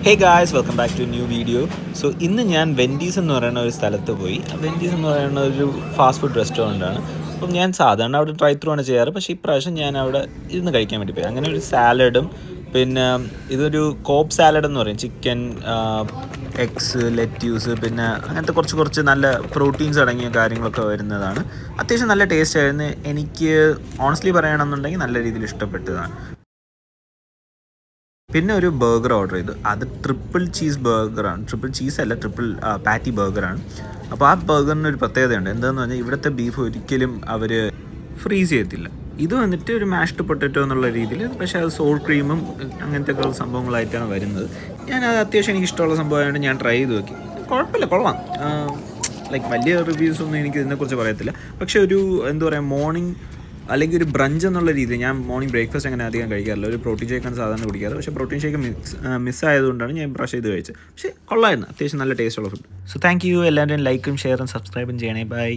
Hey guys, welcome back to new video. So ഇന്ന് ഞാൻ Wendy's എന്ന് പറയുന്ന ഒരു സ്ഥലത്ത് പോയി. വെൻഡീസ് എന്ന് പറയുന്ന ഒരു ഫാസ്റ്റ് ഫുഡ് റെസ്റ്റോറൻ്റാണ്. അപ്പം ഞാൻ സാധാരണ അവിടെ ട്രൈ ത്രൂ ആണ് ചെയ്യാറ്, പക്ഷേ ഇപ്രാവശ്യം ഞാൻ അവിടെ ഇരുന്ന് കഴിക്കാൻ വേണ്ടി പോയി. അങ്ങനെ ഒരു സാലഡും പിന്നെ ഇതൊരു കോപ്പ് സാലഡ് എന്ന് പറയും. ചിക്കൻ, എഗ്സ്, ലെറ്റ്യൂസ്, പിന്നെ അങ്ങനത്തെ കുറച്ച് നല്ല പ്രോട്ടീൻസ് അടങ്ങിയ കാര്യങ്ങളൊക്കെ വരുന്നതാണ്. അത്യാവശ്യം നല്ല ടേസ്റ്റ് ആയിരുന്നു. എനിക്ക് ഓണസ്റ്റ്ലി പറയുകയാണെന്നുണ്ടെങ്കിൽ നല്ല രീതിയിൽ ഇഷ്ടപ്പെട്ടതാണ്. പിന്നെ ഒരു ബർഗർ ഓർഡർ ചെയ്തു. അത് ട്രിപ്പിൾ ചീസ് ബർഗറാണ്. ട്രിപ്പിൾ ചീസ് അല്ല, ട്രിപ്പിൾ പാറ്റി ബർഗറാണ്. അപ്പോൾ ആ ബർഗറിന് ഒരു പ്രത്യേകതയുണ്ട്. എന്താണെന്ന് പറഞ്ഞാൽ ഇവിടുത്തെ ബീഫ് ഒരിക്കലും അവർ ഫ്രീസ് ചെയ്യത്തില്ല. ഇത് വന്നിട്ട് ഒരു മാഷ്ഡ് പൊട്ടറ്റോ എന്നുള്ള രീതിയിൽ, പക്ഷേ അത് സോൾ ക്രീമും അങ്ങനത്തെ ഒക്കെ സംഭവങ്ങളായിട്ടാണ് വരുന്നത്. ഞാനത് അത്യാവശ്യം എനിക്ക് ഇഷ്ടമുള്ള സംഭവമായതുകൊണ്ട് ഞാൻ ട്രൈ ചെയ്ത് നോക്കി. കുഴപ്പമില്ല, കൊള്ളാം. ലൈക്ക് വലിയ റിവ്യൂസ് ഒന്നും എനിക്ക് ഇതിനെക്കുറിച്ച് പറയത്തില്ല. പക്ഷേ ഒരു എന്താ പറയുക, മോർണിംഗ് അല്ലെങ്കിൽ ഒരു ബ്രഞ്ച് എന്നുള്ള രീതിയിൽ ഞാൻ മോർണിംഗ് ബ്രേക്ക്ഫാസ്റ്റ് അങ്ങനെ അധികം കഴിക്കാറില്ല. ഒരു പ്രോട്ടീൻ ഷേക്കാണ് സാധാരണ കുടിക്കാറ്. പക്ഷേ പ്രോട്ടീൻ ഷേക്ക് മിസ്സായതുകൊണ്ടാണ് ഞാൻ ബ്രഷ് ചെയ്ത് കഴിച്ചത്. പക്ഷേ കൊള്ളായിരുന്നു, അത്യാവശ്യം നല്ല ടേസ്റ്റുള്ള ഫുഡ്. So thank you. എല്ലാവരും ലൈക്കും ഷെയറും സബ്സ്ക്രൈബും ചെയ്യണേ. ബൈ.